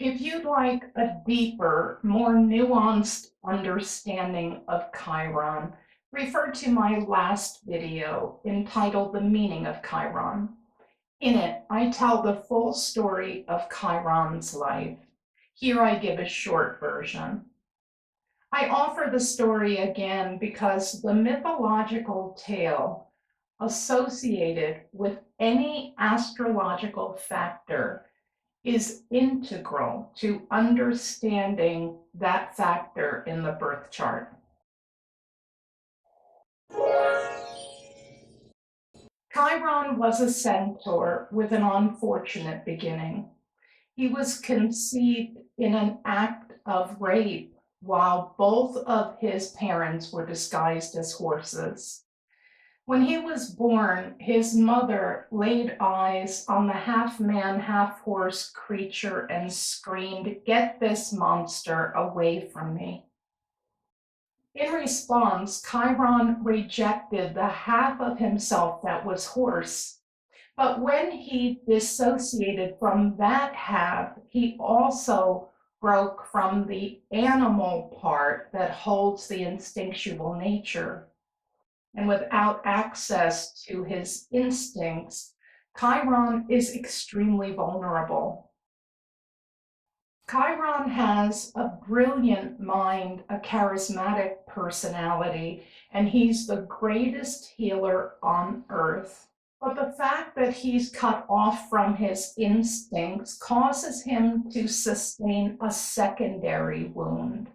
If you'd like a deeper, more nuanced understanding of Chiron, refer to my last video entitled The Meaning of Chiron. In it, I tell the full story of Chiron's life. Here I give a short version. I offer the story again because the mythological tale associated with any astrological factor is integral to understanding that factor in the birth chart. Chiron was a centaur with an unfortunate beginning. He was conceived in an act of rape while both of his parents were disguised as horses. When he was born, his mother laid eyes on the half-man, half-horse creature and screamed, "Get this monster away from me." In response, Chiron rejected the half of himself that was horse. But when he dissociated from that half, he also broke from the animal part that holds the instinctual nature. And without access to his instincts, Chiron is extremely vulnerable. Chiron has a brilliant mind, a charismatic personality, and he's the greatest healer on earth. But the fact that he's cut off from his instincts causes him to sustain a secondary wound.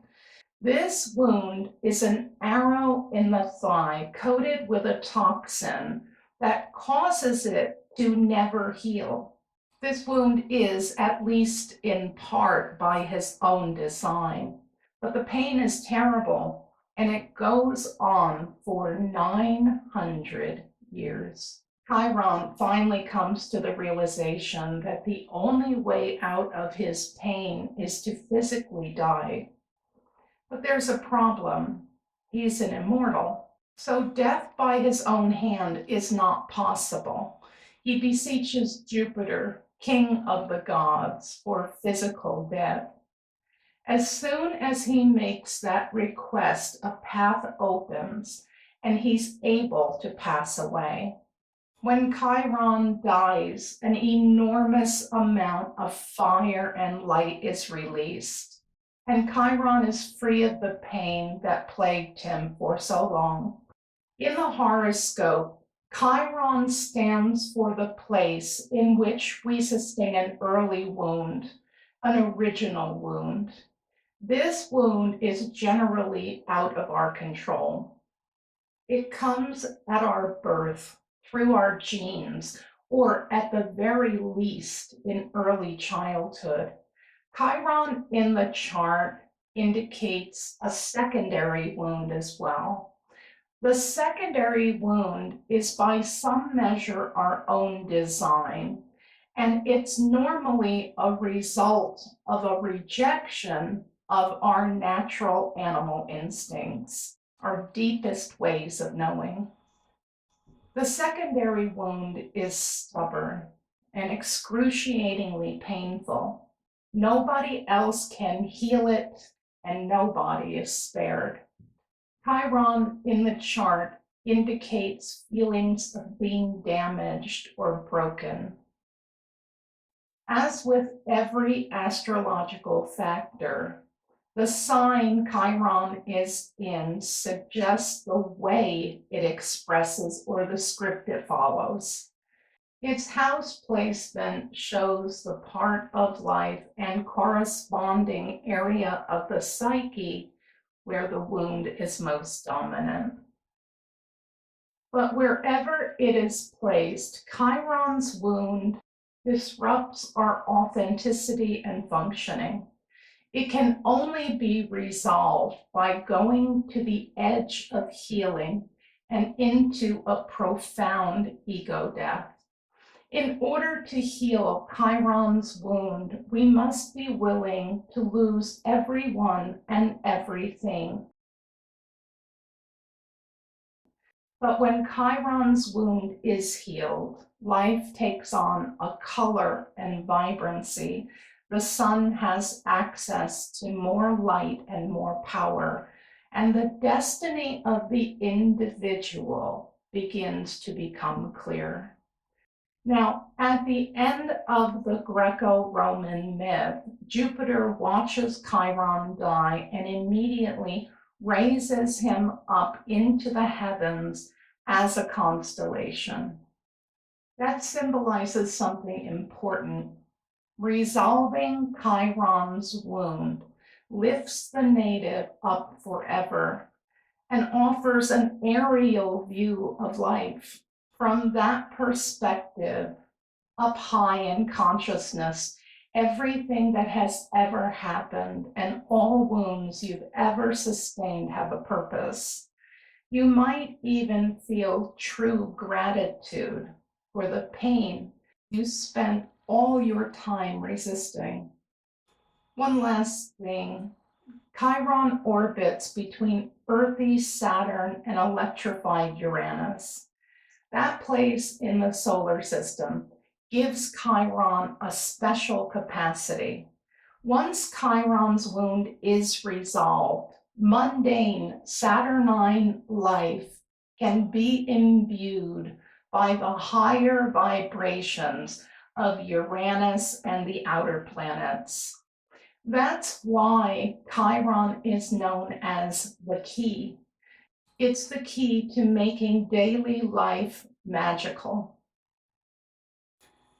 This wound is an arrow in the thigh coated with a toxin that causes it to never heal. This wound is, at least in part, by his own design, but the pain is terrible and it goes on for 900 years. Chiron finally comes to the realization that the only way out of his pain is to physically die. But there's a problem. He's an immortal. So death by his own hand is not possible. He beseeches Jupiter, king of the gods, for physical death. As soon as he makes that request, a path opens and he's able to pass away. When Chiron dies, an enormous amount of fire and light is released, and Chiron is free of the pain that plagued him for so long. In the horoscope, Chiron stands for the place in which we sustain an early wound, an original wound. This wound is generally out of our control. It comes at our birth, through our genes, or at the very least in early childhood. Chiron in the chart indicates a secondary wound as well. The secondary wound is by some measure our own design, and it's normally a result of a rejection of our natural animal instincts, our deepest ways of knowing. The secondary wound is stubborn and excruciatingly painful. Nobody else can heal it, and nobody is spared. Chiron in the chart indicates feelings of being damaged or broken. As with every astrological factor, the sign Chiron is in suggests the way it expresses or the script it follows. Its house placement shows the part of life and corresponding area of the psyche where the wound is most dominant. But wherever it is placed, Chiron's wound disrupts our authenticity and functioning. It can only be resolved by going to the edge of healing and into a profound ego death. In order to heal Chiron's wound, we must be willing to lose everyone and everything. But when Chiron's wound is healed, life takes on a color and vibrancy The sun has access to more light and more power, and the destiny of the individual begins to become clear. Now, at the end of the Greco-Roman myth, Jupiter watches Chiron die and immediately raises him up into the heavens as a constellation. That symbolizes something important. Resolving Chiron's wound lifts the native up forever and offers an aerial view of life. From that perspective, up high in consciousness, everything that has ever happened and all wounds you've ever sustained have a purpose. You might even feel true gratitude for the pain you spent all your time resisting. One last thing. Chiron orbits between earthy Saturn and electrified Uranus. That place in the solar system gives Chiron a special capacity. Once Chiron's wound is resolved, mundane Saturnine life can be imbued by the higher vibrations of Uranus and the outer planets. That's why Chiron is known as the key. It's the key to making daily life magical.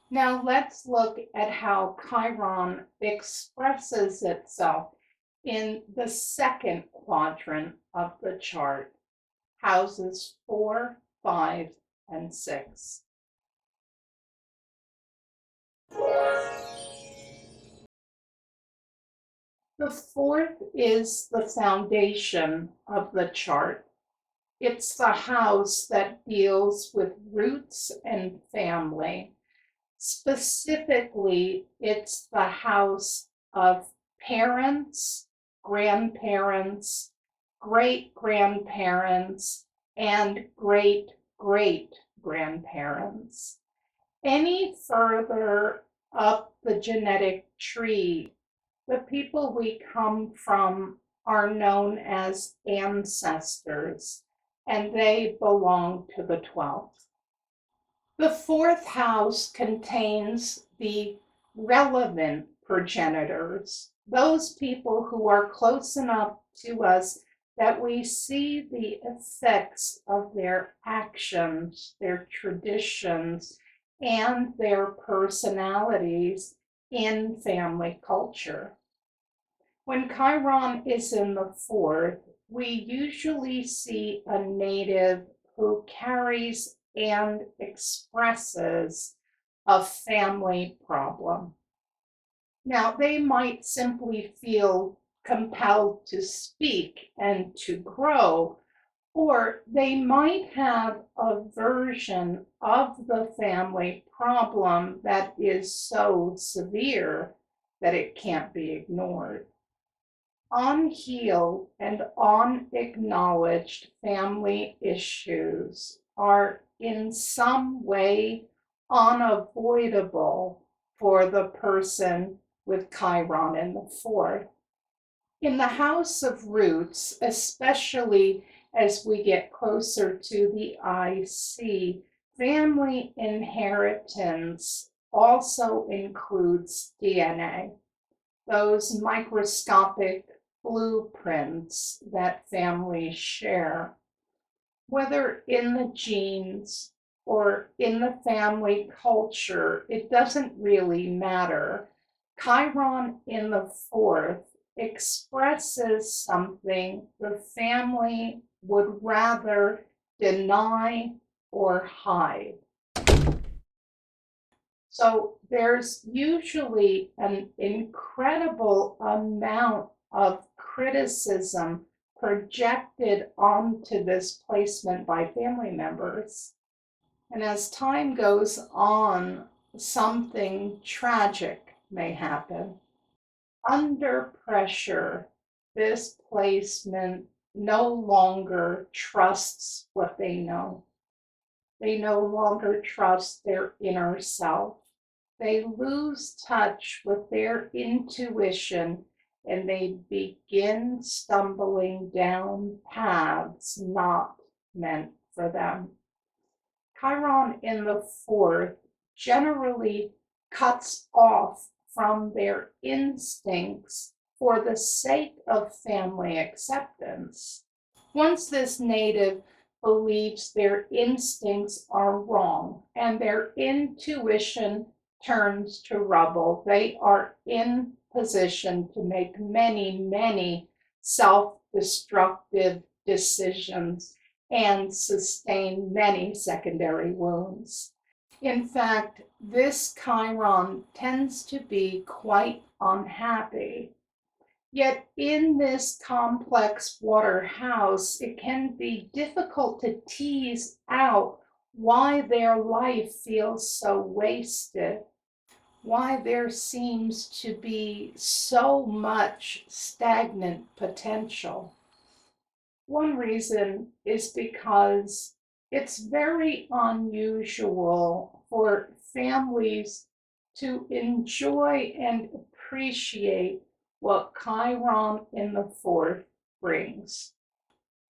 Now let's look at how Chiron expresses itself in the second quadrant of the chart, houses 4, 5, and 6. The fourth is the foundation of the chart. It's the house that deals with roots and family. Specifically, it's the house of parents, grandparents, great-grandparents, and great-great-grandparents. Any further up the genetic tree, the people we come from are known as ancestors, and they belong to the 12th. The fourth house contains the relevant progenitors, those people who are close enough to us that we see the effects of their actions, their traditions, and their personalities in family culture. When Chiron is in the fourth, we usually see a native who carries and expresses a family problem. Now, they might simply feel compelled to speak and to grow, or they might have a version of the family problem that is so severe that it can't be ignored. Unhealed and unacknowledged family issues are in some way unavoidable for the person with Chiron in the fourth. In the house of roots, especially as we get closer to the IC, family inheritance also includes DNA, those microscopic blueprints that families share. Whether in the genes or in the family culture, it doesn't really matter. Chiron in the fourth expresses something the family would rather deny or hide. So there's usually an incredible amount of criticism projected onto this placement by family members. And as time goes on, something tragic may happen. Under pressure, this placement no longer trusts what they know. They no longer trust their inner self. They lose touch with their intuition and they begin stumbling down paths not meant for them. Chiron in the fourth generally cuts off from their instincts for the sake of family acceptance. Once this native believes their instincts are wrong and their intuition turns to rubble, they are in position to make many, many self-destructive decisions and sustain many secondary wounds. In fact, this Chiron tends to be quite unhappy. Yet in this complex water house, it can be difficult to tease out why their life feels so wasted, why there seems to be so much stagnant potential. One reason is because it's very unusual for families to enjoy and appreciate what Chiron in the fourth brings.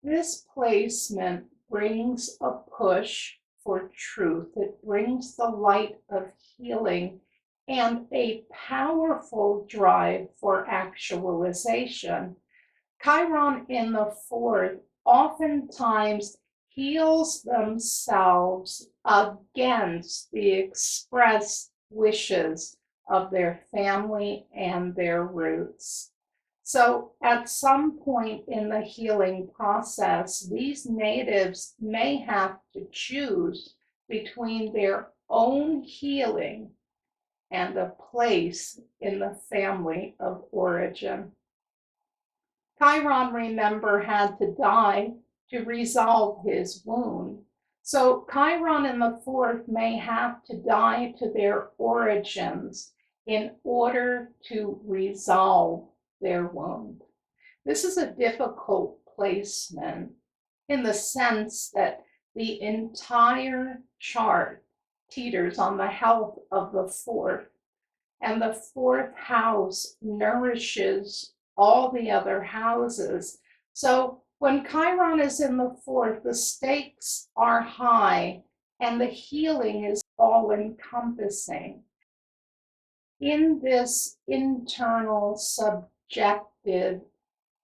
This placement brings a push for truth. It brings the light of healing and a powerful drive for actualization. Chiron in the fourth oftentimes heals themselves against the express wishes of their family and their roots. So at some point in the healing process, these natives may have to choose between their own healing and a place in the family of origin. Chiron, remember, had to die to resolve his wound. So Chiron in the fourth may have to die to their origins in order to resolve their wound. This is a difficult placement in the sense that the entire chart teeters on the health of the fourth, and the fourth house nourishes all the other houses. So when Chiron is in the fourth, the stakes are high and the healing is all encompassing. In this internal, subjective,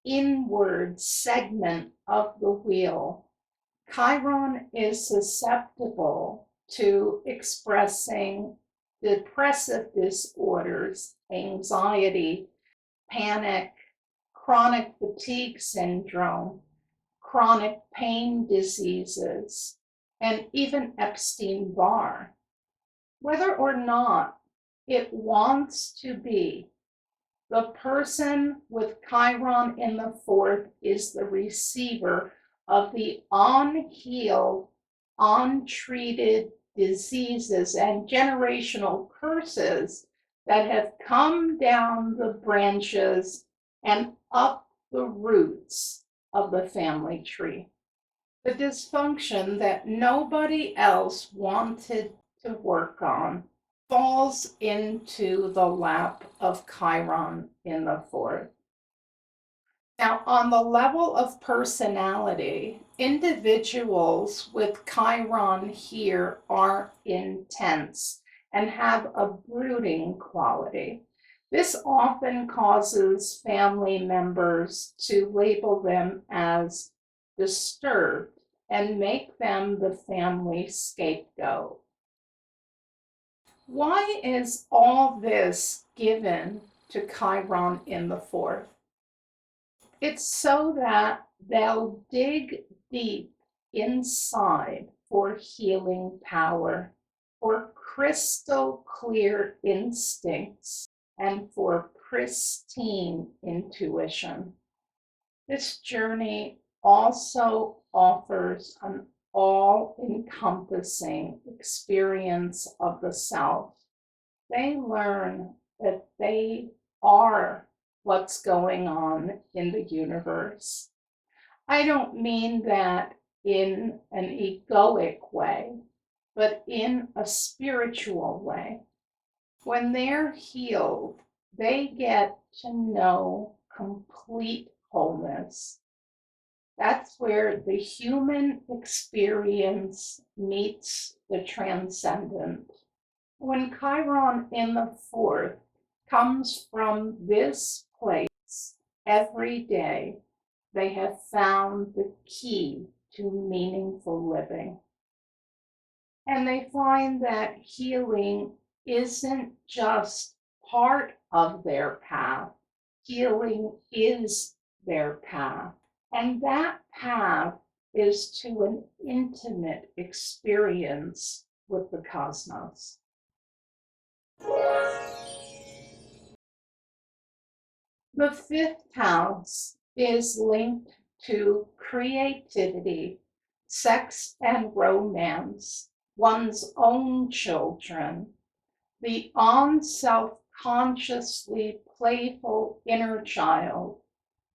inward segment of the wheel, Chiron is susceptible to expressing depressive disorders, anxiety, panic, chronic fatigue syndrome, chronic pain diseases, and even Epstein-Barr. Whether or not it wants to be, the person with Chiron in the fourth is the receiver of the unhealed, untreated diseases and generational curses that have come down the branches and up the roots of the family tree. The dysfunction that nobody else wanted to work on falls into the lap of Chiron in the fourth. Now, on the level of personality, individuals with Chiron here are intense and have a brooding quality. This often causes family members to label them as disturbed and make them the family scapegoat. Why is all this given to Chiron in the fourth? It's so that they'll dig deep inside for healing power, for crystal clear instincts, and for pristine intuition. This journey also offers an all-encompassing experience of the self. They learn that they are what's going on in the universe. I don't mean that in an egoic way, but in a spiritual way. When they're healed, they get to know complete wholeness. That's where the human experience meets the transcendent. When Chiron in the fourth comes from this place every day, they have found the key to meaningful living. And they find that healing isn't just part of their path, healing is their path. And that path is to an intimate experience with the cosmos. The fifth house is linked to creativity, sex and romance, one's own children, the on self consciously playful inner child,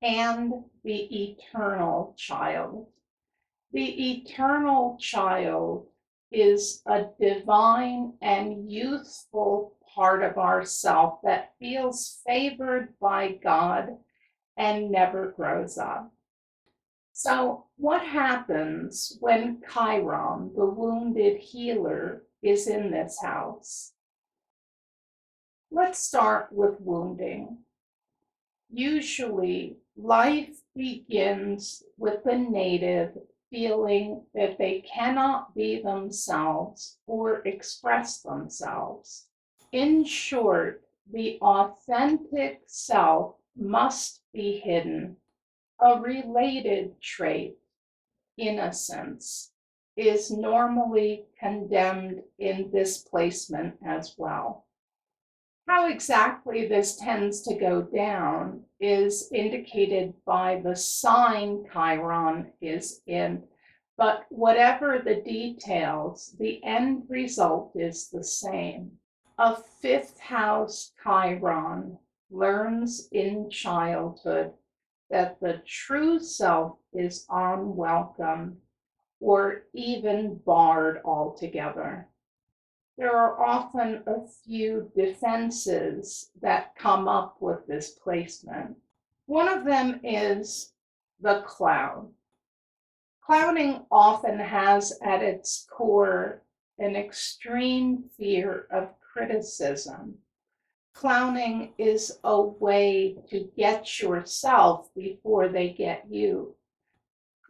and the eternal child. The eternal child is a divine and youthful part of ourself that feels favored by God and never grows up. So, what happens when Chiron, the wounded healer, is in this house? Let's start with wounding. Usually, life begins with the native feeling that they cannot be themselves or express themselves. In short, the authentic self must be hidden. A related trait, innocence, is normally condemned in this placement as well. How exactly this tends to go down is indicated by the sign Chiron is in, but whatever the details, the end result is the same. A fifth house Chiron learns in childhood that the true self is unwelcome or even barred altogether. There are often a few defenses that come up with this placement. One of them is the clown. Clowning often has at its core an extreme fear of criticism. Clowning is a way to get yourself before they get you.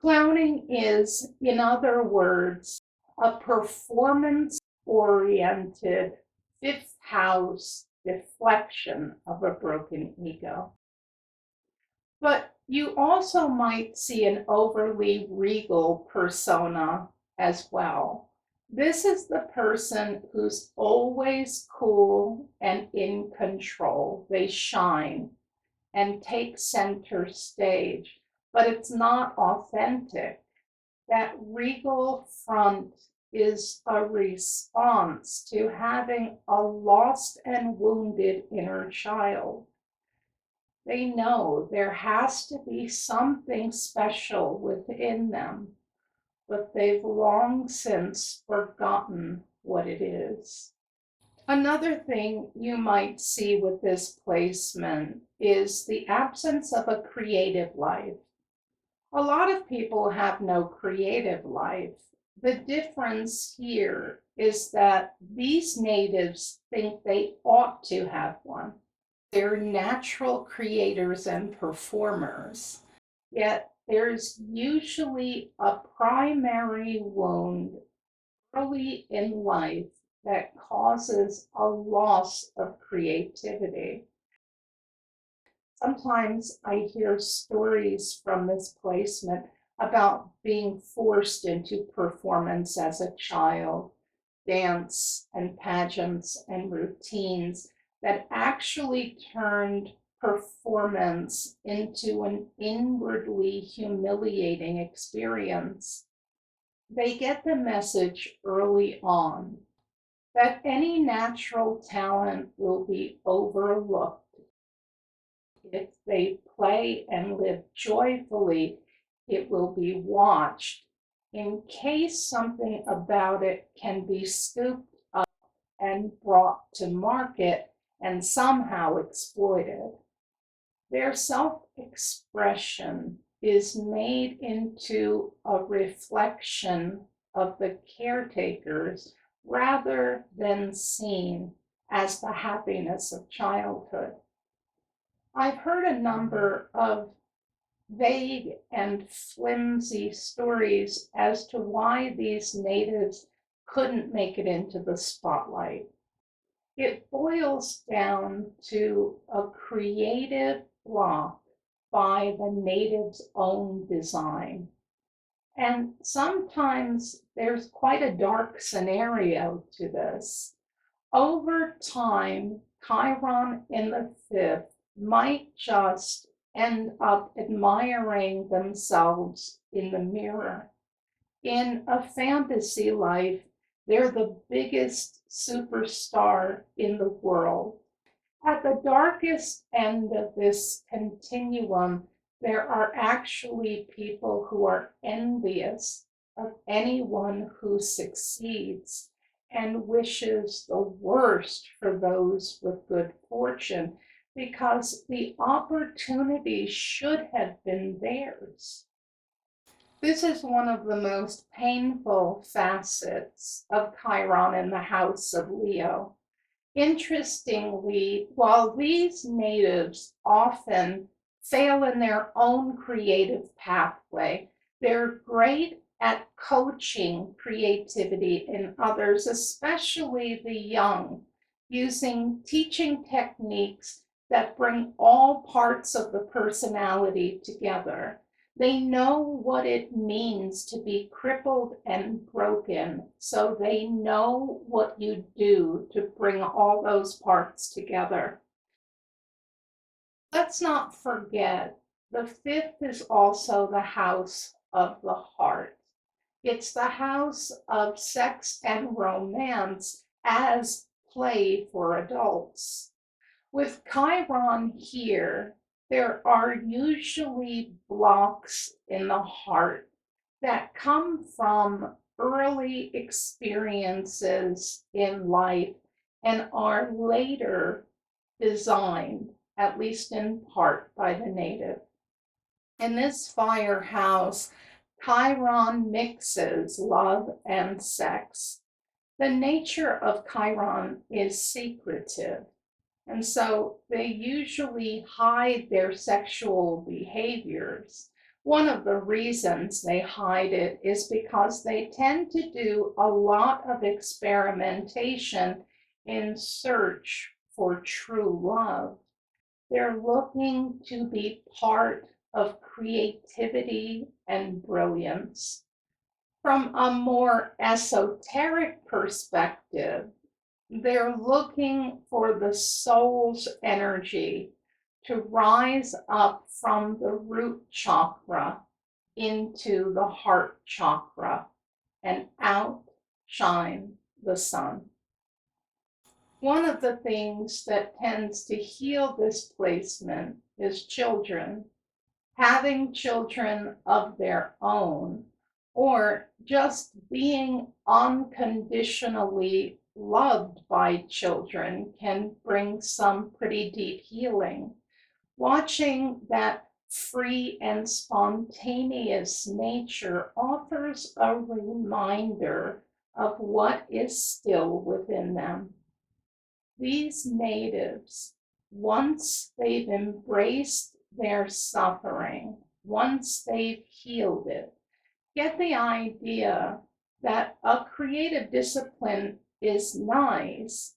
Clowning is, in other words, a performance oriented fifth house deflection of a broken ego. But you also might see an overly regal persona as well. This is the person who's always cool and in control. They shine and take center stage, but it's not authentic. That regal front is a response to having a lost and wounded inner child. They know there has to be something special within them, but they've long since forgotten what it is. Another thing you might see with this placement is the absence of a creative life. A lot of people have no creative life. The difference here is that these natives think they ought to have one. They're natural creators and performers, yet there's usually a primary wound early in life that causes a loss of creativity. Sometimes I hear stories from this placement about being forced into performance as a child, dance and pageants and routines that actually turned performance into an inwardly humiliating experience. They get the message early on that any natural talent will be overlooked if they play and live joyfully. It will be watched in case something about it can be scooped up and brought to market and somehow exploited. Their self-expression is made into a reflection of the caretakers rather than seen as the happiness of childhood. I've heard a number of vague and flimsy stories as to why these natives couldn't make it into the spotlight. It boils down to a creative block by the native's own design. And sometimes there's quite a dark scenario to this. Over time, Chiron in the fifth might just end up admiring themselves in the mirror. In a fantasy life, they're the biggest superstar in the world. At the darkest end of this continuum, there are actually people who are envious of anyone who succeeds and wishes the worst for those with good fortune because the opportunity should have been theirs. This is one of the most painful facets of Chiron in the house of Leo. Interestingly, while these natives often fail in their own creative pathway, they're great at coaching creativity in others, especially the young, using teaching techniques that bring all parts of the personality together. They know what it means to be crippled and broken, so they know what you do to bring all those parts together. Let's not forget, the fifth is also the house of the heart. It's the house of sex and romance as play for adults. With Chiron here, there are usually blocks in the heart that come from early experiences in life and are later designed, at least in part, by the native. In this fire house, Chiron mixes love and sex. The nature of Chiron is secretive. And so they usually hide their sexual behaviors. One of the reasons they hide it is because they tend to do a lot of experimentation in search for true love. They're looking to be part of creativity and brilliance. From a more esoteric perspective, they're looking for the soul's energy to rise up from the root chakra into the heart chakra and outshine the sun. One of the things that tends to heal this placement is children. Having children of their own, or just being unconditionally loved by children can bring some pretty deep healing. Watching that free and spontaneous nature offers a reminder of what is still within them. These natives, once they've embraced their suffering, once they've healed it, get the idea that a creative discipline is nice,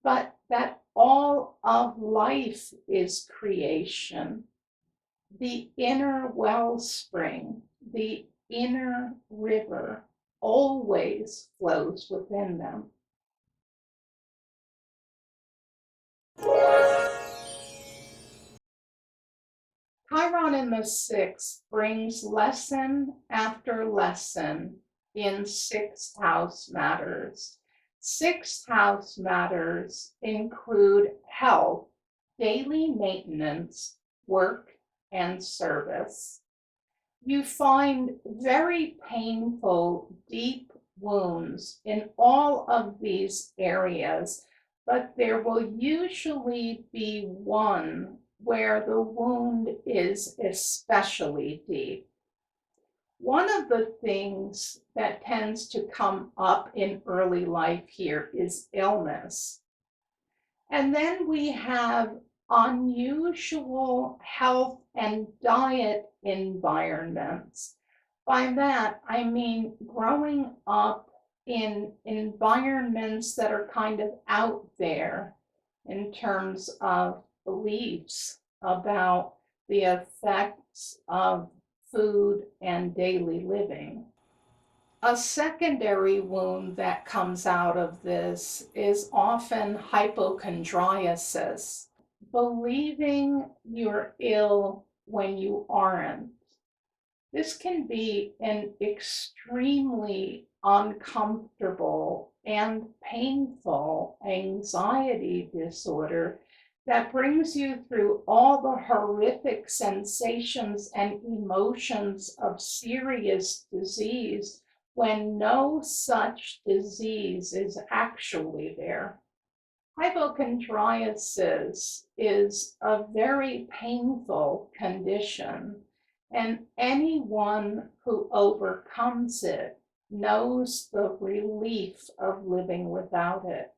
but that all of life is creation. The inner wellspring, the inner river, always flows within them. Chiron in the sixth brings lesson after lesson in sixth house matters. Sixth house matters include health, daily maintenance, work, and service. You find very painful, deep wounds in all of these areas, but there will usually be one where the wound is especially deep. One of the things that tends to come up in early life here is illness. And then we have unusual health and diet environments. By that, I mean growing up in environments that are kind of out there in terms of beliefs about the effects of food and daily living. A secondary wound that comes out of this is often hypochondriasis, believing you're ill when you aren't. This can be an extremely uncomfortable and painful anxiety disorder that brings you through all the horrific sensations and emotions of serious disease when no such disease is actually there. Hypochondriasis is a very painful condition, and anyone who overcomes it knows the relief of living without it.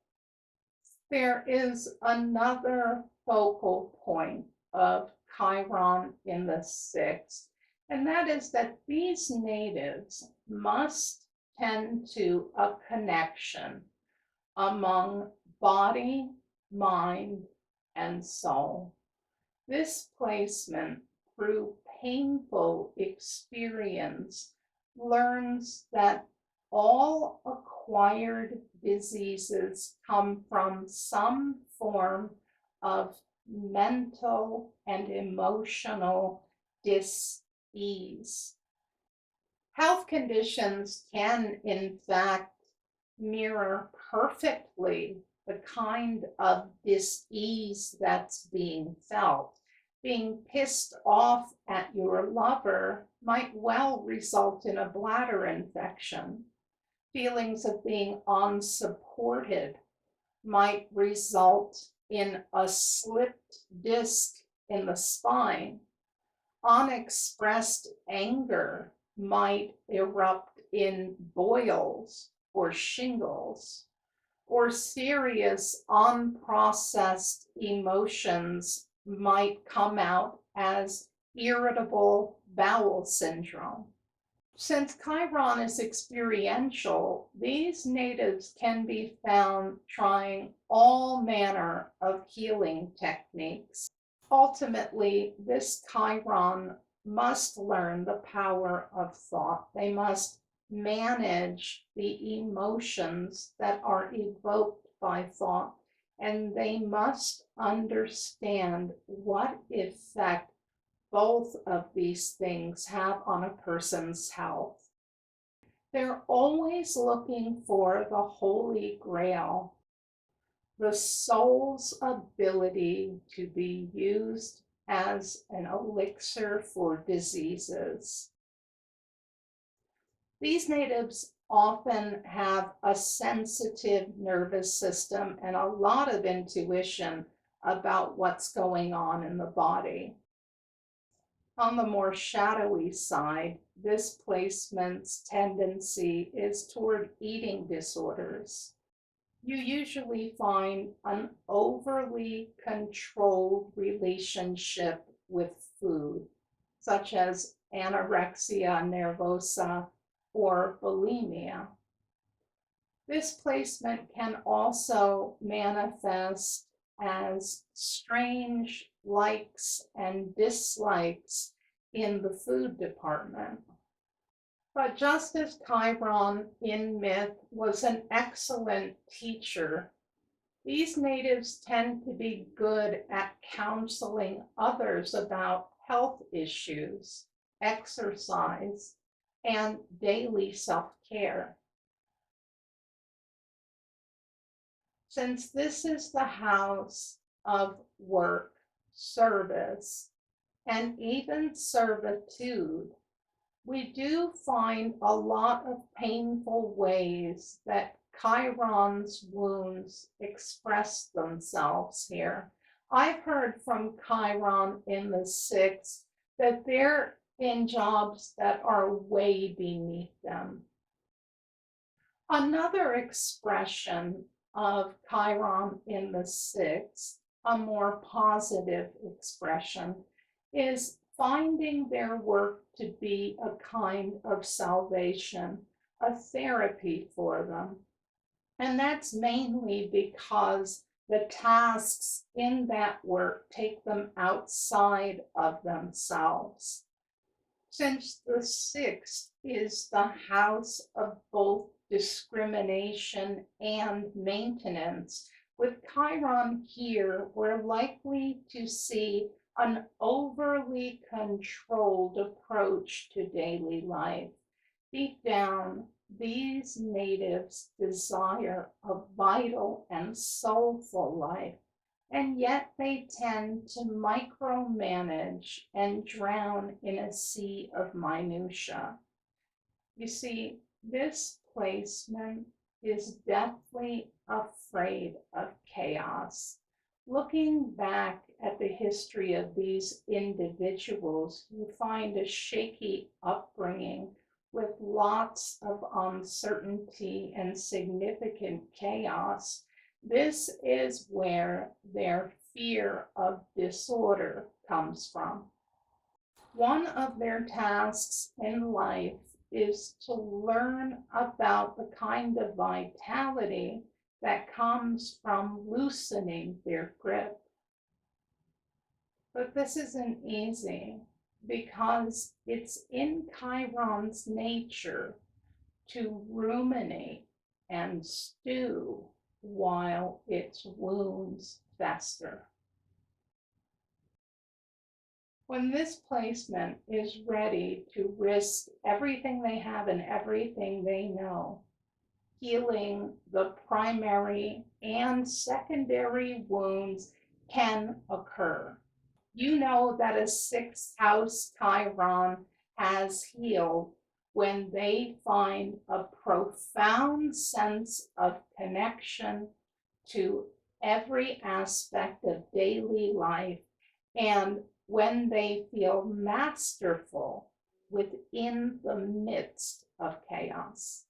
There is another focal point of Chiron in the sixth, and that is that these natives must tend to a connection among body, mind, and soul. This placement, through painful experience, learns that all acquired diseases come from some form of mental and emotional dis-ease. Health conditions can, in fact, mirror perfectly the kind of dis-ease that's being felt. Being pissed off at your lover might well result in a bladder infection. Feelings of being unsupported might result in a slipped disc in the spine. Unexpressed anger might erupt in boils or shingles, or serious unprocessed emotions might come out as irritable bowel syndrome. Since Chiron is experiential, these natives can be found trying all manner of healing techniques. Ultimately, this Chiron must learn the power of thought. They must manage the emotions that are evoked by thought, and they must understand what effect both of these things have on a person's health. They're always looking for the Holy Grail, the soul's ability to be used as an elixir for diseases. These natives often have a sensitive nervous system and a lot of intuition about what's going on in the body. On the more shadowy side, this placement's tendency is toward eating disorders. You usually find an overly controlled relationship with food, such as anorexia nervosa or bulimia. This placement can also manifest as strange likes and dislikes in the food department. But just as Chiron in myth was an excellent teacher, these natives tend to be good at counseling others about health issues, exercise, and daily self-care. Since this is the house of work, service, and even servitude, We do find a lot of painful ways that Chiron's wounds express themselves here. I've heard from Chiron in the sixth that they're in jobs that are way beneath them. Another expression of Chiron in the sixth, a more positive expression, is finding their work to be a kind of salvation, a therapy for them. And that's mainly because the tasks in that work take them outside of themselves. Since the sixth is the house of both discrimination and maintenance, with Chiron here, we're likely to see an overly controlled approach to daily life. Deep down, these natives desire a vital and soulful life, and yet they tend to micromanage and drown in a sea of minutia. You see, this placement is deathly afraid of chaos. Looking back at the history of these individuals, you find a shaky upbringing with lots of uncertainty and significant chaos. This is where their fear of disorder comes from. One of their tasks in life is to learn about the kind of vitality that comes from loosening their grip. But this isn't easy because it's in Chiron's nature to ruminate and stew while its wounds fester. When this placement is ready to risk everything they have and everything they know, healing the primary and secondary wounds can occur. You know that a sixth house Chiron has healed when they find a profound sense of connection to every aspect of daily life, and when they feel masterful within the midst of chaos.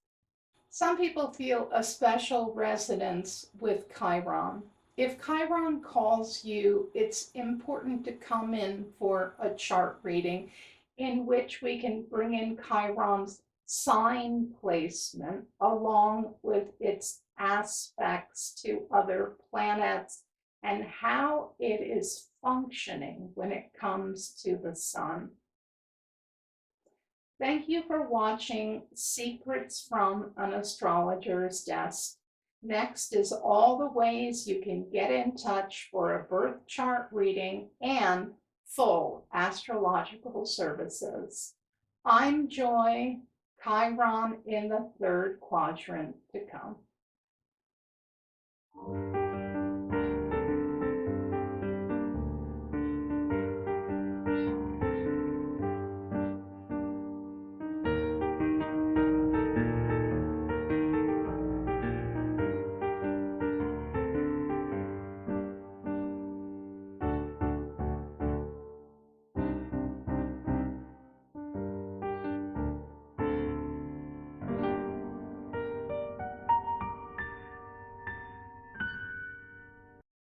Some people feel a special resonance with Chiron. If Chiron calls you, it's important to come in for a chart reading in which we can bring in Chiron's sign placement along with its aspects to other planets and how it is functioning when it comes to the sun. Thank you for watching Secrets from an Astrologer's Desk. Next is all the ways you can get in touch for a birth chart reading and full astrological services. I'm Joy, Chiron in the third quadrant to come.